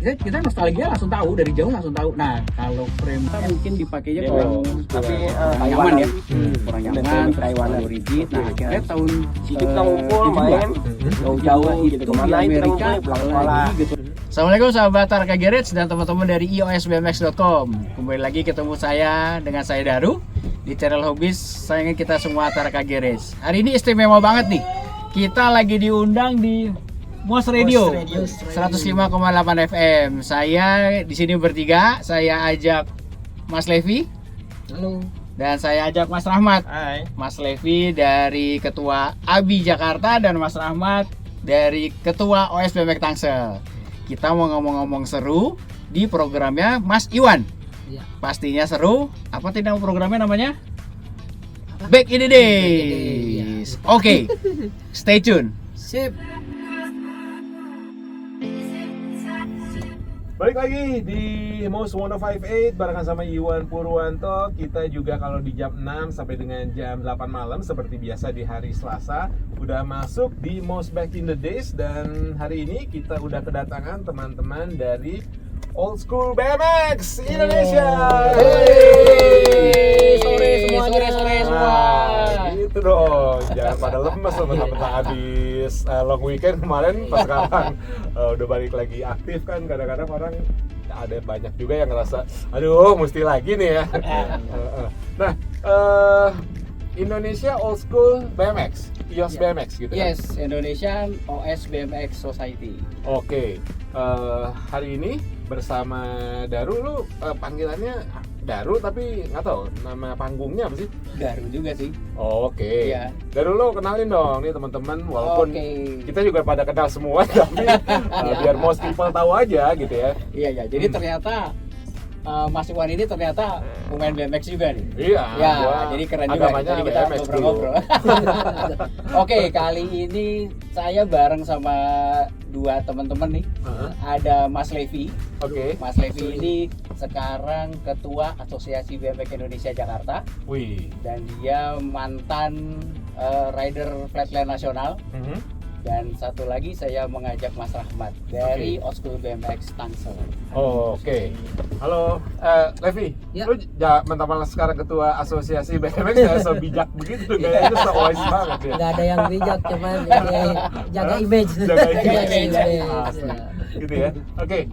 kita nostalgia langsung tahu, dari jauh langsung tahu. Nah kalau frame mungkin dipakainya kurang nyaman ya, kurang nyaman, terlalu rigid. Nah akhirnya tahun kita ngumpul main jauh-jauh gitu, kemana di Amerika pulang gitu. Assalamualaikum sahabat Arka Garage dan teman-teman dari iosbmx.com. Kembali lagi ketemu saya dengan saya Daru di channel Hobis. Sayangnya kita semua Arka Garage. Hari ini istimewa banget nih. Kita lagi diundang di Mos Radio 105,8 FM. Saya di sini bertiga. Saya ajak Mas Levi. Halo. Dan saya ajak Mas Rahmat. Hai. Mas Levi dari Ketua ABI Jakarta dan Mas Rahmat dari Ketua OSBMX Tangsel. Kita mau ngomong-ngomong seru di programnya Mas Iwan. Ya. Pastinya seru. Apa tidak programnya namanya? Back in the Days. Oke. Stay tune. Sip. Balik lagi di Mos 1058 barengan sama Iwan Purwanto. Kita juga kalau di jam 6 sampai dengan jam 8 malam seperti biasa di hari Selasa udah masuk di Mos Back in the Days. Dan hari ini kita udah kedatangan teman-teman dari Old School BMX Indonesia. Sore semua. Gitu dong, jangan pada lemes teman-teman habis long weekend kemarin pas sekarang udah balik lagi aktif kan. Kadang-kadang orang ada banyak juga yang ngerasa aduh mesti lagi nih ya. Nah, Indonesia Old School BMX, IOS BMX gitu kan? Yes, Indonesian OS BMX Society. Oke, hari ini bersama Daru. Lu panggilannya Daru tapi nggak tahu nama panggungnya apa sih? Daru juga sih. Oke. Iya. Daru, lo kenalin dong nih teman-teman, walaupun Oke. kita juga pada kenal semua tapi biar most people tahu aja gitu ya. Iya. Jadi ternyata Mas Iwan ini ternyata pemain BMX juga nih. Iya. Ya, gua jadi keren juga. agamanya Jadi kita BMX ngobrol-ngobrol. Oke, kali ini saya bareng sama dua teman-teman nih. Ada Mas Levi. Oke. Mas Levi ini sekarang Ketua Asosiasi BMX Indonesia Jakarta. Wih. Dan dia mantan rider flatland nasional. Dan satu lagi saya mengajak Mas Rahmat dari Old School BMX Tangsel. Oke. Halo, Levi. Ya. Lu mentang-mentang sekarang ketua asosiasi BMX ya so bijak begitu kayaknya, so wise banget ya. Nggak ada yang bijak, cuman jaga image. Jaga image. image. Asli. Gitu ya. Oke,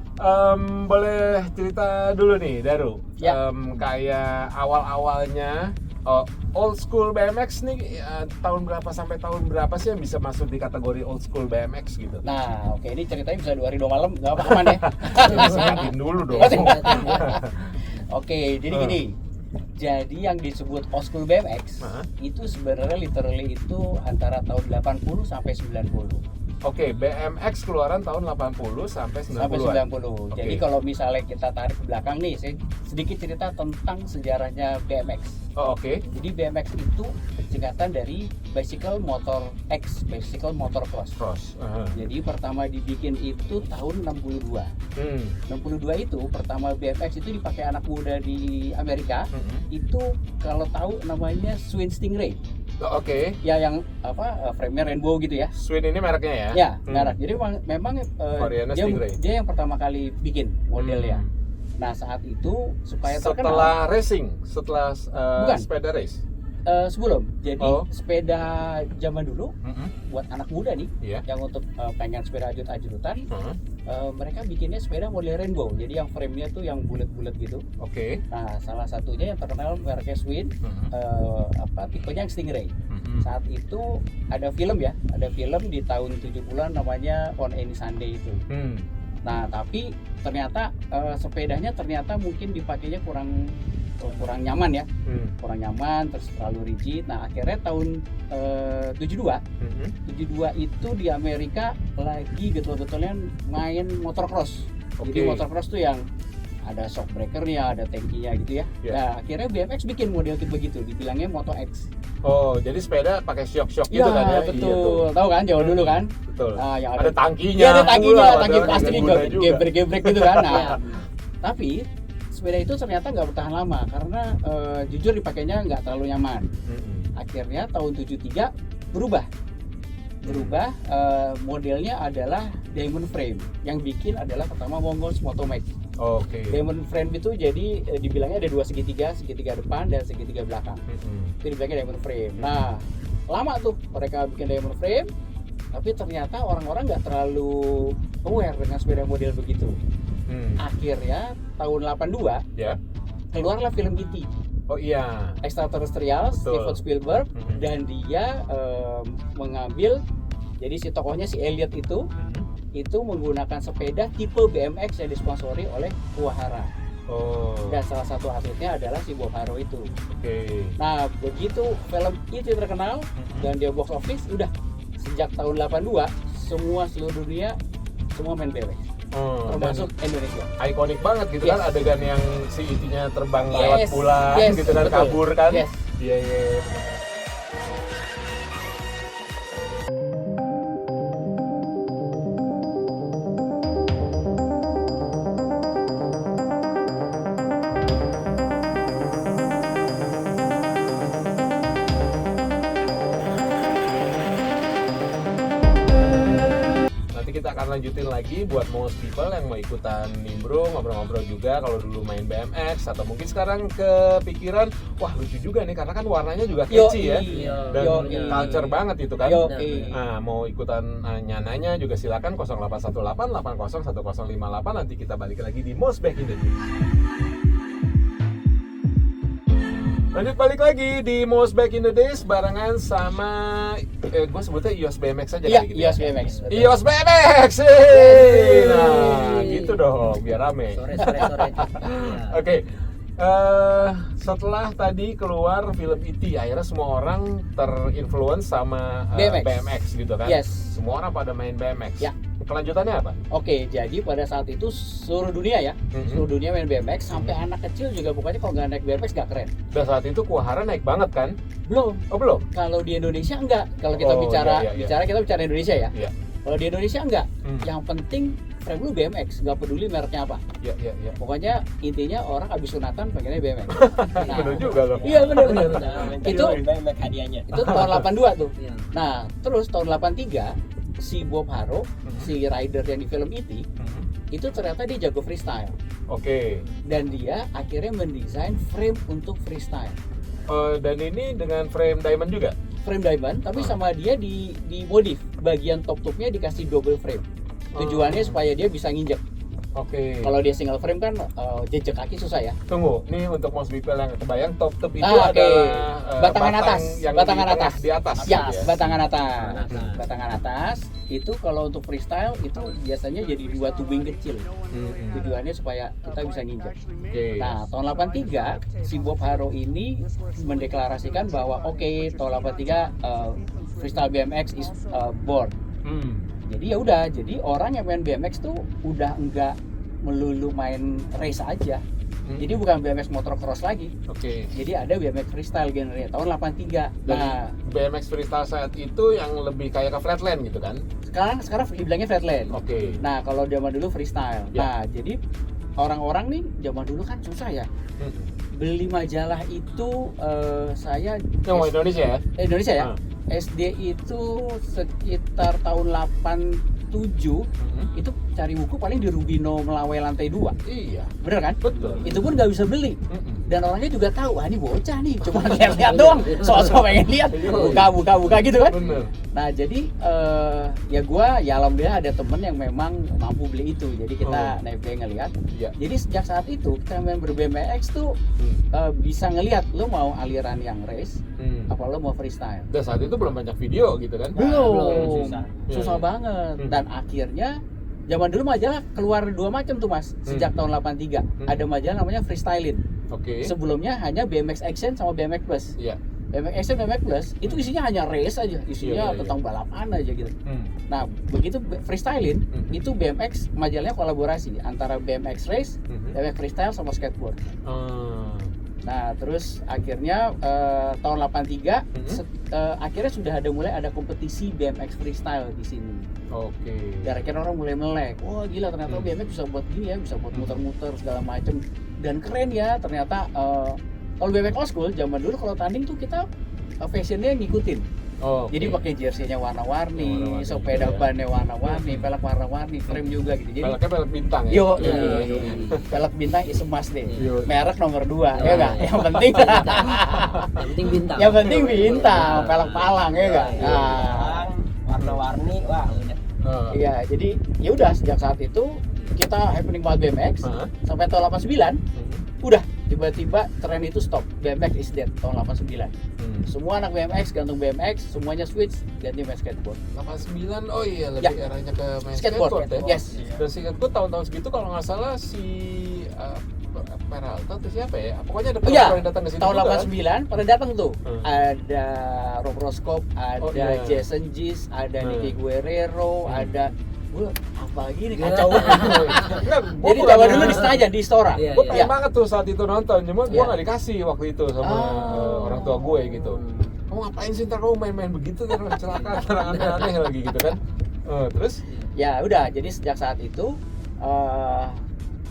boleh cerita dulu nih Daru. Ya. Kayak awal-awalnya Old School BMX nih tahun berapa sampai tahun berapa sih yang bisa masuk di kategori Old School BMX gitu? Nah, oke, ini ceritanya bisa 2 hari 2 malam, nggak apa-apa ya. Singkatin dulu dong. Oke, jadi gini. Jadi yang disebut Old School BMX itu sebenarnya literally itu antara tahun 80 sampai 90. Oke, BMX keluaran tahun 80 sampai 90-an. Sampai 90. Jadi kalau misalnya kita tarik ke belakang nih, saya sedikit cerita tentang sejarahnya BMX. Oh, oke. Jadi BMX itu singkatan dari Bicycle Motor X, Bicycle Motor Cross. Jadi pertama dibikin itu tahun 62. 62 itu pertama BMX itu dipakai anak muda di Amerika. Itu kalau tahu namanya Swin Stingray. Oh, oke. Ya yang apa frame-nya rainbow gitu ya. Swin ini mereknya ya? Ya, merek. Jadi memang dia yang pertama kali bikin modelnya. Nah, saat itu supaya setelah terkenal, racing, setelah Bukan. sepeda race. Sebelum. Jadi sepeda zaman dulu buat anak muda nih, yang untuk pengen sepeda ajut-ajutan, mereka bikinnya sepeda model rainbow. Jadi yang frame-nya tuh yang bulat-bulat gitu. Oke. Nah, salah satunya yang terkenal mereknya Swin, tipenya yang Stingray. Saat itu ada film di tahun 70-an namanya On Any Sunday itu. Nah, tapi ternyata sepedanya ternyata mungkin dipakainya kurang nyaman ya. Kurang nyaman, terus terlalu rigid. Nah, akhirnya tahun 72 itu di Amerika lagi betul-betulnya main motocross. Jadi motocross tuh yang ada shock breakernya, ada tankinya gitu ya. Nah, akhirnya BMX bikin model tipe begitu, dibilangnya Moto X. Oh, jadi sepeda pakai shock-shock gitu kan ya? Betul. Tahu kan jauh dulu kan? Betul. Yang ada tangkinya. Iya, ada tangkinya, pula, tangki plastik gebrek-gebrek gitu kan. Nah, Iya. tapi sepeda itu ternyata nggak bertahan lama karena jujur dipakainya nggak terlalu nyaman. Akhirnya tahun 73 berubah berubah. Modelnya adalah diamond frame. Yang bikin adalah pertama Mongols Motomac. Oke. Diamond frame itu jadi dibilangnya ada dua segitiga depan dan segitiga belakang. Itu dibilangnya diamond frame. Nah, lama tuh mereka bikin diamond frame, tapi ternyata orang-orang nggak terlalu aware dengan sepeda model begitu. Akhirnya tahun 82 keluarlah film E.T. Oh iya. Extraterrestrial, Steven Spielberg, dan dia mengambil, jadi si tokohnya si Elliot itu menggunakan sepeda tipe BMX yang disponsori oleh Kuwahara. Dan salah satu atletnya adalah si Bob Haro itu. Nah, begitu film itu terkenal dan dia box office, udah sejak tahun 82 seluruh dunia semua main BMX. Termasuk Indonesia. Ikonik banget gitu kan, adegan yang si itinya terbang lewat bulan gitu kan, betul. Kabur kan. Iya. Kita akan lanjutin lagi buat most people yang mau ikutan nimbrung, ngobrol-ngobrol juga kalau dulu main BMX, atau mungkin sekarang kepikiran, wah lucu juga nih karena kan warnanya juga catchy ya, dan culture banget itu kan. Nah, mau ikutan nanya juga silakan 0818 801058, nanti kita balik lagi di Most Back in the Days. Lanjut balik lagi di Most Back in the Days barengan sama gue sebutnya EOS BMX aja kali gitu. EOS BMX. EOS BMX. Nah, gitu dong biar rame. Sore. Oke. Setelah tadi keluar film E.T., akhirnya semua orang terinfluence sama BMX gitu kan. Semua orang pada main BMX. Kelanjutannya apa? Oke, jadi pada saat itu seluruh dunia ya, seluruh dunia main BMX, sampai anak kecil juga pokoknya kalau nggak naik BMX nggak keren. Dan saat itu Kuwahara naik banget kan? Belum. Oh belum? Kalau di Indonesia enggak. Kalau kita kita bicara Indonesia ya. Kalau di Indonesia enggak. Yang penting frame lu BMX, nggak peduli mereknya apa. Iya. Pokoknya intinya orang habis sunatan pengennya BMX. Benar juga loh. Iya benar. Itu BMX hadiahnya. Itu tahun 82 tuh. Nah, terus tahun 83 si Bob Haro, si rider yang di film E.T., itu ternyata dia jago freestyle. Dan dia akhirnya mendesain frame untuk freestyle. Dan ini dengan frame diamond juga? Frame diamond, tapi sama dia di modif. Bagian top-topnya dikasih double frame. Tujuannya supaya dia bisa nginjek. Kalau dia single frame kan jejak kaki susah ya. Tunggu, ini untuk most people yang kebayang top itu adalah batangan atas, yang batangan atas di atas. Ya, batangan atas. Batangan atas itu kalau untuk freestyle itu biasanya jadi dua tubing kecil. Tujuannya supaya kita bisa nginjek. Nah, tahun 83 si Bob Haro ini mendeklarasikan bahwa tahun 83 freestyle BMX is born. Jadi ya udah, jadi orang yang main BMX tuh udah enggak melulu main race aja. Jadi bukan BMX motocross lagi. Jadi ada BMX freestyle genrenya tahun 83. Nah, BMX freestyle saat itu yang lebih kayak ke flatland gitu kan? Sekarang dibilangnya flatland. Nah, kalau zaman dulu freestyle. Nah, jadi orang-orang nih zaman dulu kan susah ya. Beli majalah itu saya Indonesia ya? Indonesia ya. SD itu sekitar tahun 87 itu cari buku paling di Rubino Melawai lantai 2. Iya. Bener kan? Betul. Itu pun nggak bisa beli. Dan orangnya juga tahu, ini bocah nih, cuma lihat-lihat doang. Soal-soal pengen lihat, buka gitu kan? Bener. Nah jadi ya alhamdulillah ada temen yang memang mampu beli itu. Jadi kita naik ngelihat. Jadi sejak saat itu kita main ber-BMX tuh bisa ngelihat lo mau aliran yang race, apa lo mau freestyle. Dan saat itu belum banyak video gitu kan? Belum. Susah banget. Dan akhirnya zaman dulu majalah keluar dua macam tuh Mas. Sejak tahun 83 ada majalah namanya Freestylein. Sebelumnya hanya BMX Action sama BMX Plus. BMX Action, BMX Plus itu isinya hanya race aja, isinya tentang balapan aja gitu. Nah, begitu Freestylein itu BMX majalahnya kolaborasi antara BMX Race, BMX Freestyle sama skateboard. Nah, terus akhirnya tahun 83 akhirnya sudah mulai ada kompetisi BMX freestyle di sini. Dan akhirnya orang mulai melek. Wah, gila ternyata BMX bisa buat gini ya, bisa buat muter-muter segala macem. Dan keren ya ternyata. Kalau BMX old school zaman dulu kalau tanding tuh kita fashionnya ngikutin. Jadi pakai jersey-nya warna-warni, Warna-warni, sepeda iya. bannya warna-warni, pelek warna-warni, frame juga gitu. Jadi Peleknya pelek bintang ya? yo, Iya. pelek bintang is a must deh. Yo. Merek nomor 2, ya enggak? Yang penting Yang penting bintang. yang penting bintang, pelek palang ya enggak? Iya. Nah, Warna-warni, wah udah. iya, jadi ya udah sejak saat itu kita happening banget BMX sampai tahun 89. Udah tiba-tiba tren itu stop, BMX is dead tahun 89. Semua anak BMX gantung BMX, semuanya switch ganti main skateboard. 89, oh iya lebih eranya ke main Skateboard, skateboard ya? yes. Dan skateboard tahun-tahun segitu kalau nggak salah si Peralta atau siapa ya? Pokoknya ada yang datang ke situ tahun juga, 89 pada datang tuh. Ada Rob Roscoe, ada Jason Gis, ada Nicky Guerrero, ada apa lagi nih kacau banget. Jadi zaman dulu di Senayan di Stora. Gue pengen banget tuh saat itu nonton, cuma gue nggak dikasih waktu itu sama orang tua gue gitu. Kamu ngapain sih ntar kamu main-main begitu kan kecelakaan, aneh-aneh lagi gitu kan. Terus? Ya udah, jadi sejak saat itu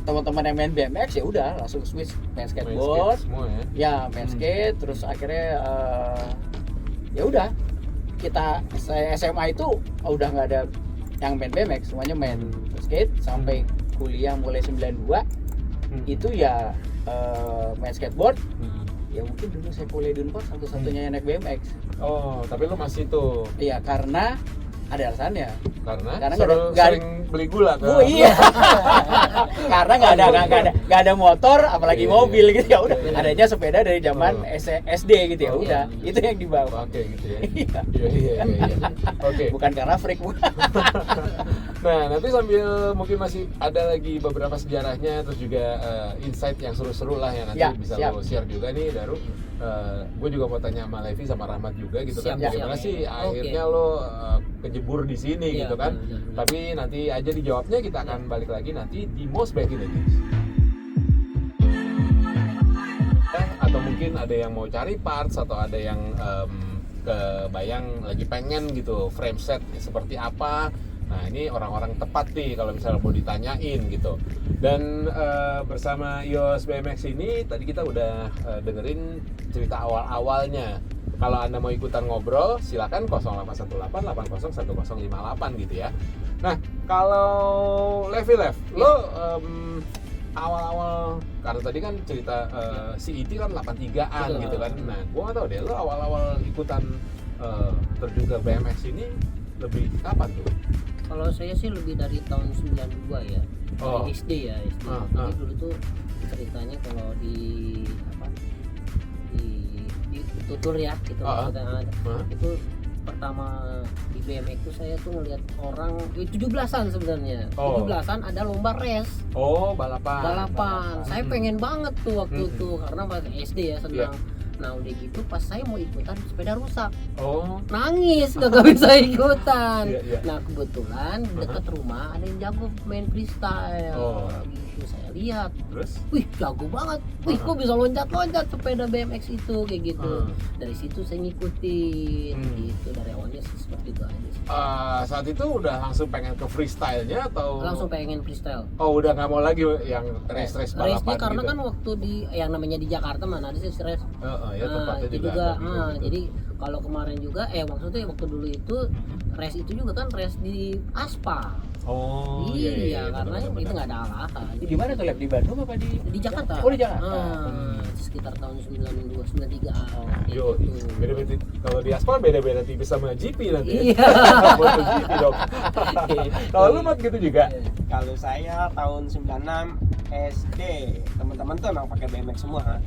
teman-teman yang main BMX ya udah langsung switch main skateboard. Semua ya. Ya main skate, terus akhirnya ya udah kita SMA itu udah nggak ada yang main BMX, semuanya main skate sampai kuliah mulai 92 itu ya main skateboard. Ya mungkin dulu saya kuliah di Unpad satu-satunya yang naik BMX. Oh, tapi lu masih tuh? Iya, karena ada alasannya. Karena nggak sering beli gula kan? Oh iya. Karena nggak ada motor, apalagi mobil gitu ya udah. Adanya sepeda dari zaman SD gitu ya udah. Itu yang dibawa. Oke gitu ya. Iya. Oke. Bukan karena freak. Nah, nanti sambil mungkin masih ada lagi beberapa sejarahnya, terus juga insight yang seru-seru lah yang nanti bisa lo share juga nih, Daru. Gue juga mau tanya sama Levi sama Rahmat juga gitu kan, bagaimana sih akhirnya lo kejebur di sini gitu kan. Tapi nanti aja dijawabnya, kita akan balik lagi nanti di Most Back in the News. Atau mungkin ada yang mau cari parts, atau ada yang kebayang lagi pengen gitu frame set seperti apa. Nah ini orang-orang tepat nih kalau misalnya mau ditanyain gitu. Dan bersama Yos BMX ini tadi kita udah dengerin cerita awal-awalnya. Kalau Anda mau ikutan ngobrol silakan 0818 80 1058 gitu ya. Nah kalau Levi lo awal-awal, karena tadi kan cerita CET kan 83an gitu kan. Nah gua nggak tahu deh, lo awal-awal ikutan terjun ke BMX ini lebih kapan tuh? Kalau saya sih lebih dari tahun 92 ya. SD ya, SD. Jadi dulu tuh ceritanya kalau di tutur ya gitu maksudnya. Itu pertama di BMX itu saya tuh ngeliat orang 17-an sebenarnya. 17-an ada lomba race. Balapan. Saya pengen banget tuh waktu itu karena pas SD ya senang. Nah udah gitu pas saya mau ikutan sepeda rusak, nangis gak bisa ikutan. Nah kebetulan deket rumah ada yang jago main freestyle. Gitu saya lihat, terus, wih jago banget, wih kok bisa loncat-loncat sepeda BMX itu kayak gitu. Dari situ saya ngikutin, gitu dari awalnya sih seperti itu aja sih. Saat itu udah langsung pengen ke freestyle-nya atau? Langsung pengen freestyle. Oh udah nggak mau lagi yang race balapan race-nya karena gitu? Kan waktu di yang namanya di Jakarta mana ada sih race. Ya tempatnya itu juga jadi kalau kemarin juga maksudnya waktu dulu itu race itu juga kan race di aspal. Iya karena itu nggak ada alasan. Di mana tuh Lab? Di Bandung apa di Jakarta? Oh di Jakarta. Sekitar tahun 92, 93 Yo, beda-beda. Kalau di aspal beda-beda tipis sama GP nanti. Iya. GP dong. Kalau lu Mat gitu juga? Kalau saya tahun 96 SD, teman-teman tuh emang pakai BMX semua.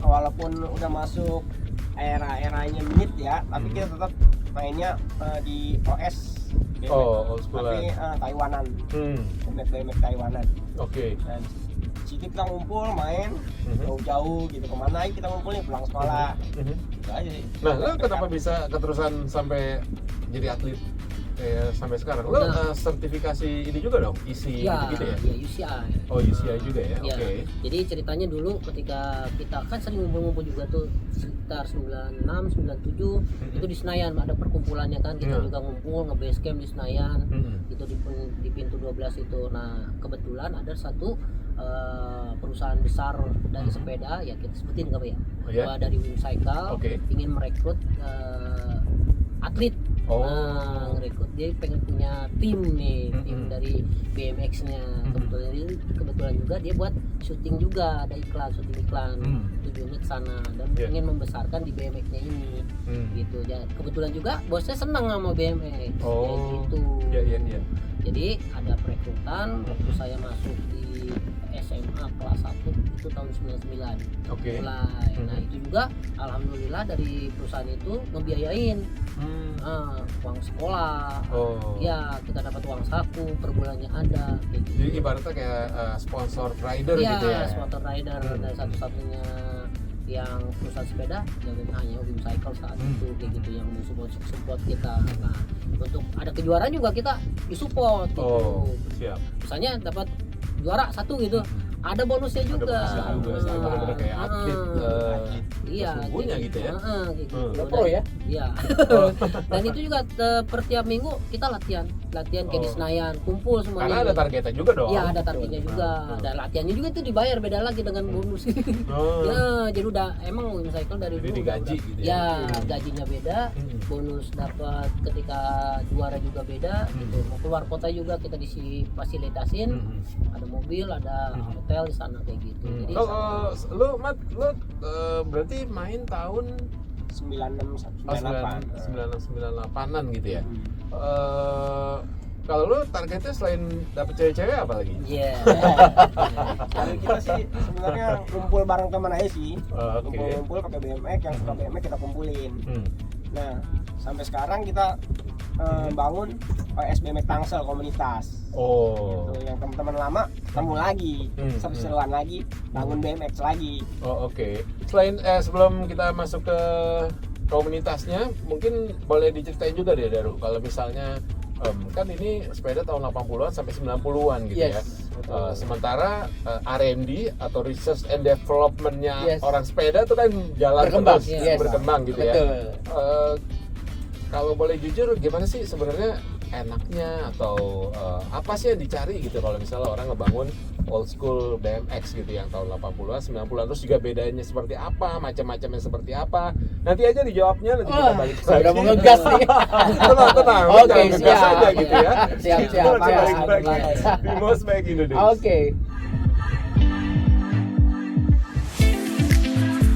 Walaupun udah masuk era-eranya mid ya, tapi kita tetap mainnya di OS. BMX. Old school. Tapi Taiwanan. BMX Taiwanan. Oke. Dan situ kita ngumpul main jauh-jauh gitu, kemana kita ngumpul nih pulang sekolah. Itu aja sih. Nah, lo kenapa bisa keterusan sampai jadi atlet sampai sekarang? Lo sertifikasi ini juga dong, isi gitu ya? Iya, UCI. Oh, UCI juga ya? Ya. Oke. Jadi ceritanya dulu ketika kita kan sering ngumpul-ngumpul juga tuh sekitar 96, 97 itu di Senayan ada perkumpulannya kan, kita juga ngumpul nge-base camp di Senayan. Itu di pintu 12 itu. Nah, kebetulan ada satu perusahaan besar dari sepeda ya kita sebutin nggak ya? Dari Wing Cycle ingin merekrut atlet. Oh. Ngerekrut, dia pengen punya tim nih, tim dari BMX-nya. Kebetulan juga dia buat syuting juga, ada syuting iklan. Tujuannya ke sana dan ingin membesarkan di BMX-nya ini. Gitu ya. Kebetulan juga bosnya senang sama BMX. Kayak gitu. Iya. Jadi ada perekrutan waktu saya masuk di SMA kelas 1 itu tahun 99. Mulai. Nah, itu juga alhamdulillah dari perusahaan itu ngebiayain uang sekolah. Ya, kita dapat uang saku per bulannya ada kayak gitu. Jadi ibaratnya kayak sponsor rider ya, gitu ya. Sponsor rider dan satu-satunya yang perusahaan sepeda yang hanya Wim Cycle saat itu kayak gitu yang support kita. Nah, untuk ada kejuaraan juga kita disupport gitu. Siap. Misalnya dapat juara 1 gitu, ada bonusnya juga. Benar-benar kayak atlet. Iya, sesungguhnya gitu ya. Gitu. Udah pro ya? Iya. Dan itu juga per tiap minggu kita latihan kayak di Senayan, kumpul semuanya. Karena ada targetnya juga dong. Iya, ada targetnya juga. Dan latihannya juga itu dibayar, beda lagi dengan bonus. Ya, jadi udah emang Wim Cycle dari jadi dulu. digaji gitu ya. Ya, gajinya beda, bonus dapat ketika juara juga beda gitu. Mau keluar kota juga kita difasilitasin. Ada mobil, ada hotel di sana kayak gitu. Jadi lu Mat, berarti main tahun 96-98 gitu ya. Kalau lu targetnya selain dapet cewek-cewek apa lagi? Iya. Kalau kita sih sebenarnya kumpul bareng teman aja sih. Kumpul pakai BMX, yang suka BMX kita kumpulin. Nah, sampai sekarang kita bangun SBMX Tangsel komunitas. Gitu. Yang teman-teman lama ketemu lagi, seru-seruan lagi, bangun BMX lagi. Selain sebelum kita masuk ke komunitasnya, mungkin boleh diceritain juga deh Daru, kalau misalnya kan ini sepeda tahun 80-an sampai 90-an gitu ya. Sementara R&D atau Research and Development-nya orang sepeda itu kan jalan berkembang, terus, berkembang gitu ya. Kalau boleh jujur, gimana sih sebenarnya enaknya atau apa sih yang dicari gitu kalau misalnya orang ngebangun old school BMX gitu yang tahun 80-an, 90-an, terus juga bedanya seperti apa, macam-macamnya seperti apa. Nanti aja dijawabnya, nanti kita balik lagi. Udah mau ngegas nih. Tenang, jangan ngegas aja gitu ya. Siap. Balik lagi di Most Back Indonesia.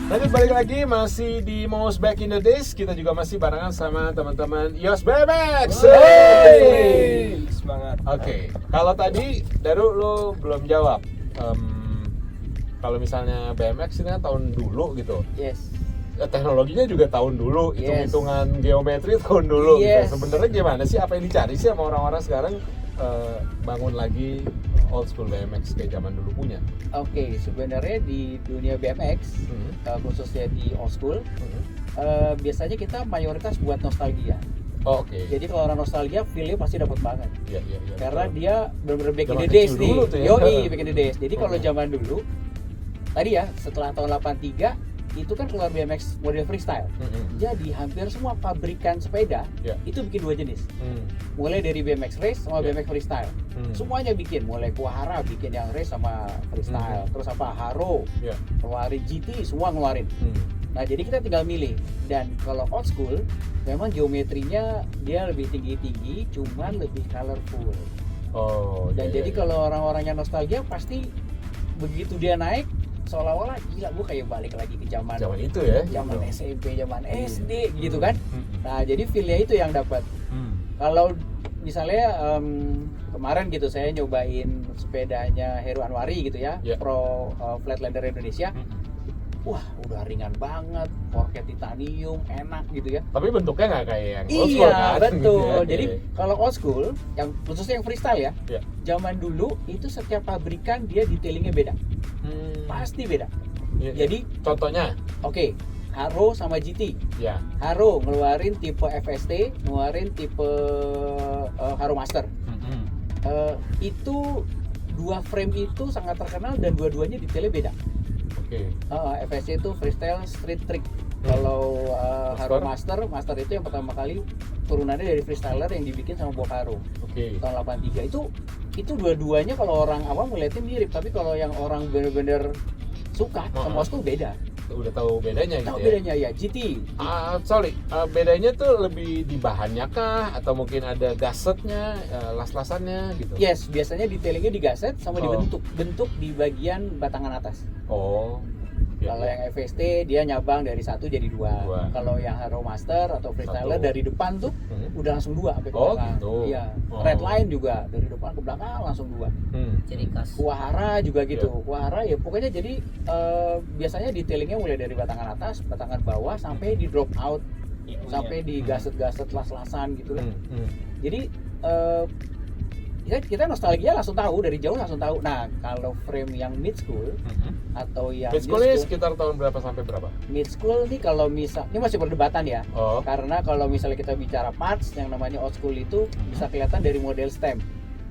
Lanjut balik lagi, masih di Most Back in the Days. Kita juga masih barengan sama teman-teman Yos BMX. Semangat. Kalau tadi Daru lu belum jawab. Kalau misalnya BMX ini kan tahun dulu gitu. Teknologinya juga tahun dulu, hitung-hitungan geometri tahun dulu gitu. Sebenarnya gimana sih, apa yang dicari sih sama orang-orang sekarang bangun lagi old school BMX kayak zaman dulu punya? Sebenarnya di dunia BMX, khususnya di old school, biasanya kita mayoritas buat nostalgia. Jadi kalau orang nostalgia, feel-nya pasti dapat banget. Karena dia benar-benar back in the days nih. Back in the days. Jadi kalau zaman dulu, tadi ya setelah tahun 83 itu kan keluar BMX model freestyle. Jadi hampir semua pabrikan sepeda itu bikin 2 jenis. Mulai dari BMX race sama BMX freestyle. Semuanya bikin, mulai Kuahara bikin yang race sama freestyle. Terus Haro, keluarin GT, semua ngeluarin. Nah, jadi kita tinggal milih. Dan kalau old school, memang geometrinya dia lebih tinggi-tinggi, cuman lebih colorful. Dan jadi kalau orang-orang yang nostalgia pasti begitu dia naik, seolah-olah gila, gue kayak balik lagi ke zaman itu ya, zaman SMP, zaman SD gitu kan. Nah, jadi feel-nya itu yang dapat. Kalau misalnya kemarin gitu saya nyobain sepedanya Heru Anwari gitu ya, Pro Flatlander Indonesia. Wah, udah ringan banget, forket titanium, enak gitu ya. Tapi bentuknya nggak kayak yang old school kan? Betul. Gitu ya. Jadi kalau old school, yang khususnya yang freestyle ya, zaman dulu itu setiap pabrikan dia detailingnya beda. Pasti beda. Jadi contohnya? Haro sama GT. Haro ngeluarin tipe FST, ngeluarin tipe Haro Master. Itu 2 frame itu sangat terkenal dan dua-duanya detailnya beda. FSC itu freestyle street trick. Kalau Haro Master itu yang pertama kali turunannya dari freestyler yang dibikin sama Bokaro. Tahun 83 itu dua-duanya kalau orang awam melihatnya mirip, tapi kalau yang orang bener-bener suka sama old school beda. udah tahu bedanya gitu Tahu ya. bedanya ya, GT. Bedanya tuh lebih di bahannya kah atau mungkin ada gasetnya, las-lasannya gitu. Yes, biasanya detailingnya di gaset sama di Oh. bentuk di bagian batangan atas. Oh. Iya, Kalau iya. yang FST dia nyabang dari 1 jadi 2. Dua. Kalau yang Hero Master atau Freestyler 1. dari depan tuh udah langsung 2 sampai ke Oh, belakang. gitu. Iya. Oh. Red Line juga dari depan ke belakang langsung 2. Ciri khas. Kuahara juga gitu. Iya. Kuahara ya pokoknya jadi biasanya detailingnya mulai dari batangan atas, batangan bawah sampai di drop out, sampai di gaset-gaset las-lasan gitu lah. Jadi kita nostalgia langsung tahu, dari jauh langsung tahu. Nah, kalau frame yang mid school atau yang Mid school ini sekitar tahun berapa sampai berapa? mid school nih, kalau misal ini masih perdebatan ya. Oh. Karena kalau misalnya kita bicara parts yang namanya old school itu bisa kelihatan dari model stem.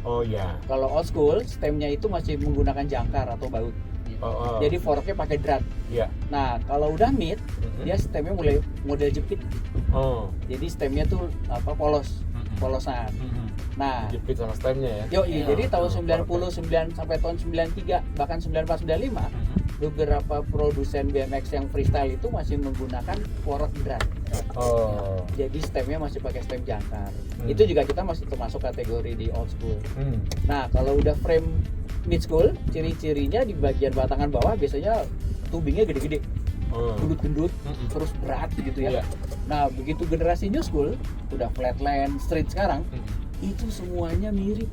Oh ya. Kalau old school stemnya itu masih menggunakan jangkar atau baut. Oh. Jadi forknya pakai drat. Iya. Nah, kalau udah mid dia stemnya mulai model jepit. Oh. Jadi stemnya tuh polosan. Nah, Jepit sama stemnya ya. iya, jadi tahun 99 sampai tahun 93 bahkan 94 95 beberapa produsen BMX yang freestyle itu masih menggunakan fork drat. Oh. Jadi stemnya masih pakai stem jangkar. Itu juga kita masih termasuk kategori di old school. Nah, kalau udah frame mid school, ciri-cirinya di bagian batangan bawah biasanya tubingnya gede-gede, gendut-gendut, terus berat gitu ya. Iya. Nah, begitu generasi new school, udah flatland, street sekarang, itu semuanya mirip.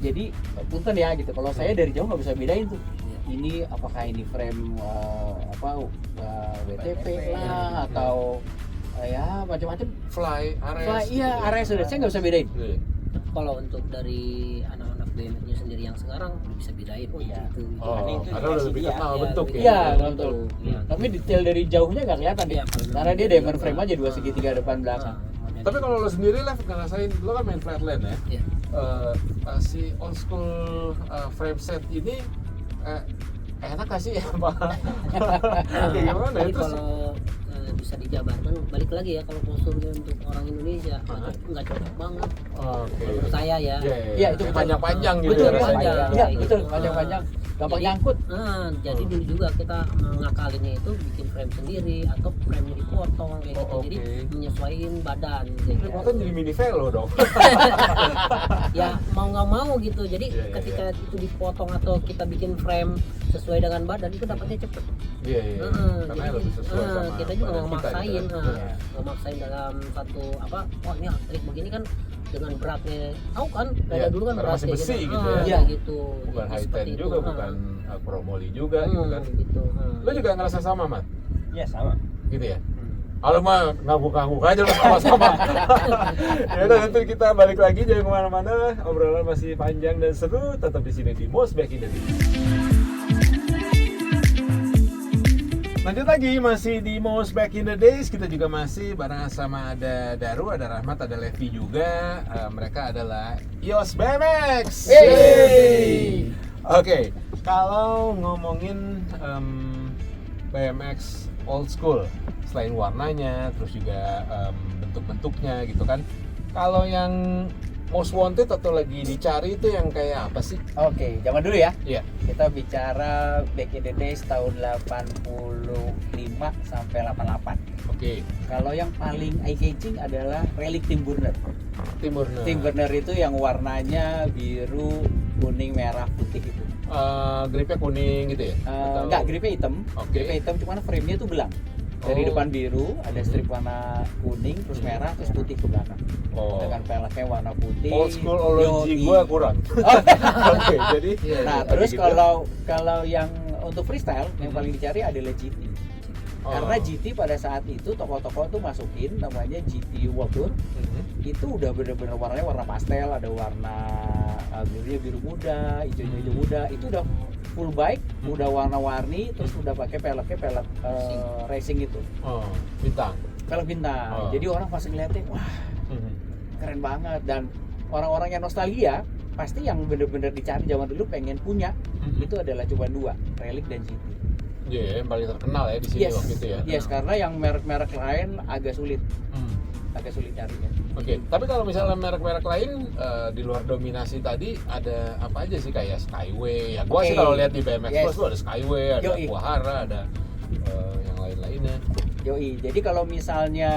Jadi punten ya gitu. Kalau saya dari jauh nggak bisa bedain tuh. Ini apakah ini frame WTP lah atau ya macam-macam. Fly, RS. Iya, area sudah saya nggak bisa bedain. Iya. Kalau untuk dari anak-anak BMX-nya sendiri yang sekarang udah bisa bedain. Oh Iya. itu. Oh, itu karena udah lebih dia. kenal Iya, bentuk lebih ya. Iya, kenal betul. bentuk. Iya. Tapi detail dari jauhnya nggak kelihatan Iya, ya. kalau Karena dia dari diamond jauh, frame aja 2 segitiga depan belakang. Tapi kalau lo sendiri lah ngerasain, lo kan main flatland ya. Iya. Si old school frame set ini enak gak sih apa? Gimana ya? Jadi Terus kalau bisa dijabarkan balik lagi ya, kalau posturnya untuk orang Indonesia nggak cocok banget. Oke. Menurut saya ya. Iya, itu panjang-panjang gitu Betul, ya rasanya. panjang. Iya, Kayak betul, gitu. panjang-panjang. Gampang Jadi- nyangkut. Jadi dulu juga kita mengakalinya itu bikin frame sendiri atau frame-nya dipotong kayak gitu. Oh, Jadi oke. menyesuaikan badan kayak gitu. Kelihatan jadi mini velo dong. Ya mau nggak mau gitu. Jadi Iya, iya, ketika itu dipotong atau kita bikin frame sesuai dengan badan itu dapatnya cepet. Iya, iya. Karena Jadi, lebih sesuai sama kita juga badan nggak kita maksain, gitu kan. Iya. nggak maksain dalam satu apa. Oh ini trik begini kan dengan beratnya, tahu kan? Kayak Iya, dulu kan karena berat masih kayak besi gitu gitu. ya. Iya. Gitu. Bukan Jadi high seperti ten itu. juga, bukan promoli juga gitu kan. Gitu. Lo juga ngerasa sama, Mat? Iya sama. Gitu ya? Halo mah ngangguk-ngangguk aja lo sama-sama. Ya udah, nanti kita balik lagi, jangan kemana-mana. Obrolan masih panjang dan seru. Tetap di sini di Most Back in the Days. Lanjut lagi, masih di Most Back in the Days. Kita juga masih bareng sama ada Daru, ada Rahmat, ada Levi juga. Mereka adalah Yos BMX. Hey! Oke, kalau ngomongin BMX old school, selain warnanya, terus juga bentuk-bentuknya gitu kan. Kalau yang most wanted atau lagi dicari itu yang kayak apa sih? Oke, zaman dulu ya. Iya. Kita bicara back in the days tahun 85 sampai 88. Oke. Kalau yang paling eye catching adalah Relic Tim Burner. Timur. Tim Burner itu yang warnanya biru, kuning, merah, putih itu. Gripnya kuning gitu ya? Atau- Enggak, gripnya hitam. Oke. Gripnya hitam, cuman frame-nya tuh belang. Dari Oh. depan biru, ada strip warna kuning, terus merah, terus putih ke belakang. Oh. Dengan peleknya warna putih. Old school ology yoi. gua kurang. Oh. Oke, jadi Nah, ada terus gitu. kalau yang untuk freestyle yang paling dicari adalah GT. Oh. Karena GT pada saat itu toko-toko tuh masukin namanya GT World Tour. Itu udah bener-bener warnanya warna pastel, ada warna birunya biru muda, hijau muda. Itu udah full bike, udah warna-warni, terus udah pakai peleknya pelek racing itu. Oh, bintang. Pelek bintang. Oh. Jadi orang pas ngeliatin, wah keren banget. Dan orang-orang yang nostalgia pasti yang bener-bener dicari zaman dulu pengen punya itu adalah cuma 2, Relic dan GT. Iya, yang paling terkenal ya di sini waktu itu ya. Yes, karena yang merek-merek lain agak sulit. agak sulit nyarinya. Oke, tapi kalau misalnya merek-merek lain di luar dominasi tadi ada apa aja sih kayak Skyway? Ya gua sih kalau lihat di BMX Plus tuh ada Skyway, ada Kuahara, ada yang lain-lainnya. Yoi, jadi kalau misalnya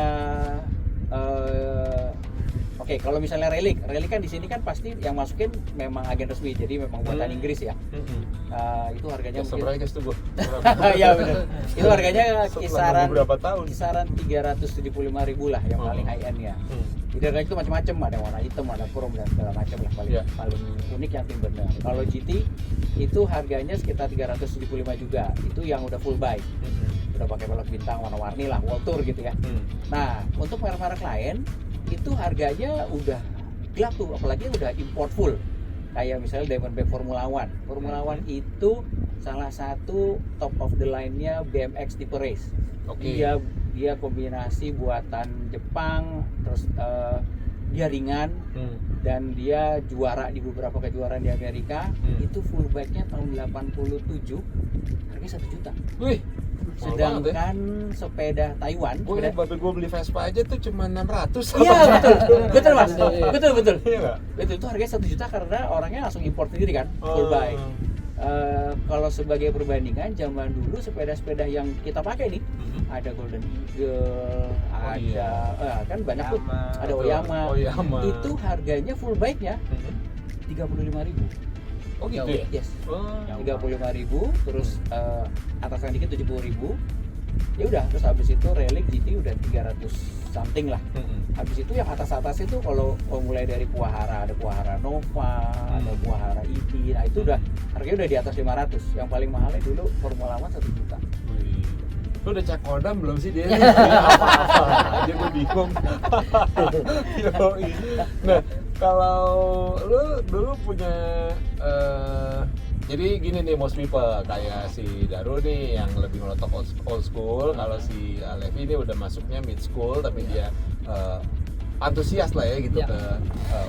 kalau misalnya Relic kan di sini kan pasti yang masukin memang agen resmi, jadi memang buatan Inggris ya. Itu harganya mungkin guys tuh gua. Iya benar. Itu harganya kisaran berapa tahun? Kisaran 375.000 lah yang paling high end ya. Jadi harganya itu macam-macam, ada warna hitam, ada chrome dan segala macam lah, paling unik yang Timberland. Kalau GT itu harganya sekitar 375 juga. Itu yang udah full bike. Udah pakai pelek bintang warna-warni lah, World Tour gitu ya. Nah, untuk merek-merek lain itu harganya udah gelap tuh, apalagi udah import full. Kayak misalnya Diamondback Formula One. Formula One itu salah satu top of the line-nya BMX tipe race. Dia kombinasi buatan Jepang, terus dia ringan dan dia juara di beberapa kejuaraan di Amerika. Itu full bike-nya tahun 87, harganya 1 juta. Wih, sedangkan sepeda Taiwan, babe gue beli Vespa aja tuh cuma 600. Iya betul mas, betul. Iya betul, itu harganya 1 juta karena orangnya langsung import sendiri kan, full bike. Kalau sebagai perbandingan, zaman dulu sepeda-sepeda yang kita pakai nih, ada Golden Eagle, kan banyak tuh, ada Oyama. Itu harganya full bike-nya 35.000. Oh gitu ya? Yes. 35.000, terus atasan dikit 70.000. Ya udah, terus habis itu Relic GT udah 300 something lah. Habis itu yang atas-atas itu kalau mulai dari Kuahara, ada Kuahara Nova, ada Kuahara ET. Nah, itu udah harganya udah di atas 500. Yang paling mahalnya dulu Formula One 1 juta. Lu udah cek kodam belum sih dia? Apa-apa aja gue bingung. Nah, kalau lu dulu punya jadi gini nih most people, kayak si Daru nih yang lebih ngelotok old school, kalau si Levi ini udah masuknya mid school tapi dia antusias lah ya gitu ke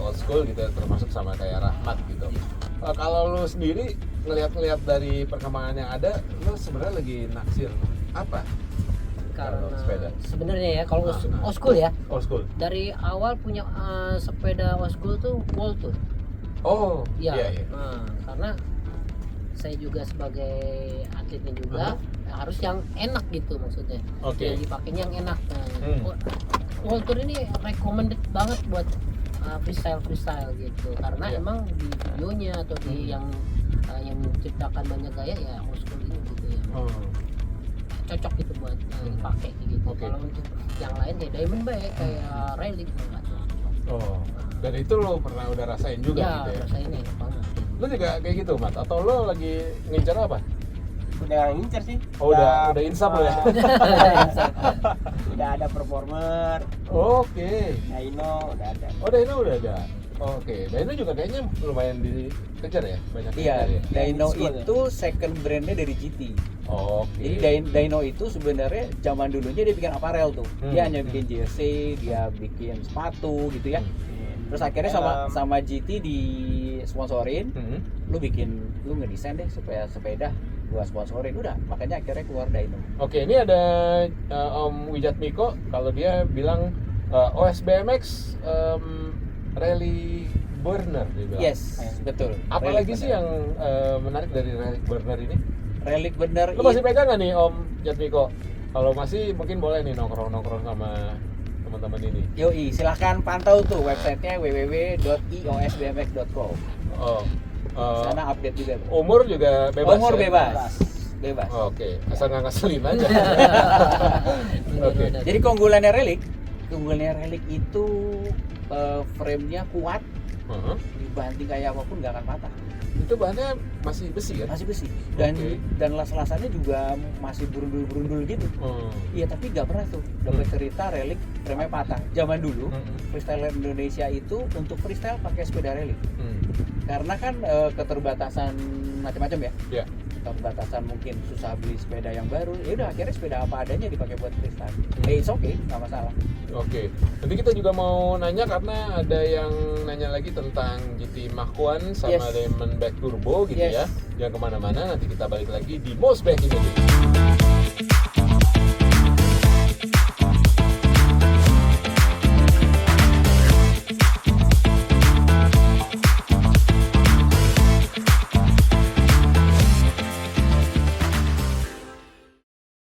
old school gitu, termasuk sama kayak Rahmat gitu. Kalau lu sendiri ngelihat dari perkembangan yang ada, lu sebenarnya lagi naksir apa? Karena sepeda sebenarnya ya kalau old school ya, dari awal punya sepeda old school tuh World Tour. Iya. Karena saya juga sebagai atletnya juga harus yang enak gitu maksudnya. Yang dipakainya yang enak. World Tour ini recommended banget buat freestyle gitu, karena emang di videonya atau di yang menciptakan banyak gaya ya old school ini gitu ya. Cocok gitu buat dipakai gitu. Kalau untuk yang lain kayak Diamondback, kayak Relic enggak cocok. Dan itu lo pernah udah rasain juga gitu ya? Rasain enak banget. Lo juga kayak gitu, Mat? Atau lo lagi ngincar apa? Udah ngincar sih. Udah insap lo ya? Udah ada performer. Dyno udah ada. Dyno udah ada. Dyno juga kayaknya lumayan dikejar ya, banyak. Iya, Dyno itu second brandnya dari GT. Jadi Dyno itu sebenarnya zaman dulunya dia bikin aparel tuh. Dia hanya bikin jersey, dia bikin sepatu gitu ya. Terus akhirnya sama GT di sponsorin, lu ngedesain deh supaya sepeda gua sponsorin, udah makanya akhirnya keluar Dyno. Ini ada Om Wijat Miko, kalau dia bilang OS BMX Rally Burner dia bilang. Yes, betul. Apalagi sih yang menarik dari Rally Burner ini? Relic Burner. Lu masih pegang nggak nih Om Jatmiko? Kalau masih mungkin boleh nih nongkrong sama teman-teman ini. Yoi, silahkan pantau tuh websitenya www.iosbmx.com. Sana update juga. Umur juga bebas. Umur ya? bebas. Asal nggak ngeselin aja. Jadi keunggulannya Relic itu frame-nya kuat, dibanting kayak apapun nggak akan patah. Itu bahannya masih besi kan? Masih besi. Dan las-lasannya juga masih berundul-berundul gitu. Iya, tapi nggak pernah tuh dapat cerita Relic frame-nya patah. Zaman dulu freestyler Indonesia itu untuk freestyle pakai sepeda Relic. Karena kan keterbatasan macam-macam ya. Iya. Keterbatasan mungkin susah beli sepeda yang baru. Ya udah akhirnya sepeda apa adanya dipakai buat freestyle. It's okay, nggak masalah. Nanti kita juga mau nanya karena ada yang nanya lagi tentang GT Mach 1 sama Diamondback Turbo gitu ya. Yang kemana-mana nanti kita balik lagi di Most Back ini.